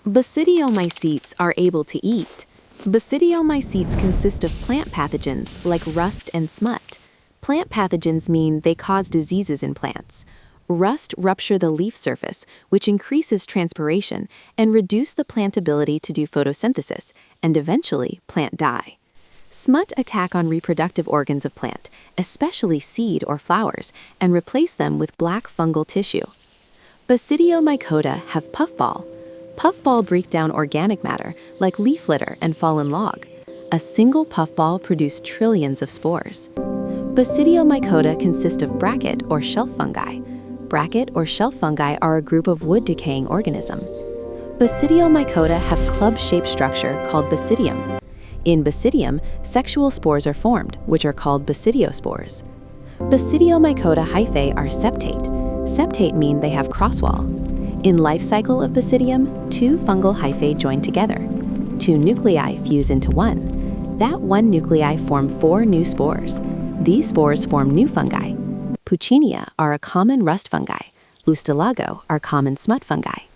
Basidiomycetes are able to eat. Basidiomycetes consist of plant pathogens like rust and smut. Plant pathogens mean they cause diseases in plants. Rust rupture the leaf surface, which increases transpiration and reduce the plant ability to do photosynthesis, and eventually plant die. Smut attack on reproductive organs of plant, especially seed or flowers, and replace them with black fungal tissue. Basidiomycota have puffball. Puffball break down organic matter like leaf litter and fallen log. A single puffball produces trillions of spores. Basidiomycota consist of bracket or shelf fungi. Bracket or shelf fungi are a group of wood-decaying organism. Basidiomycota have club-shaped structure called basidium. In basidium, sexual spores are formed, which are called Basidiospores. Basidiomycota hyphae are septate. Septate mean they have crosswall. In life cycle of Basidium, two fungal hyphae join together. Two nuclei fuse into one. That one nuclei form 4 new spores. These spores form new fungi. Puccinia are a common rust fungi. Ustilago are common smut fungi.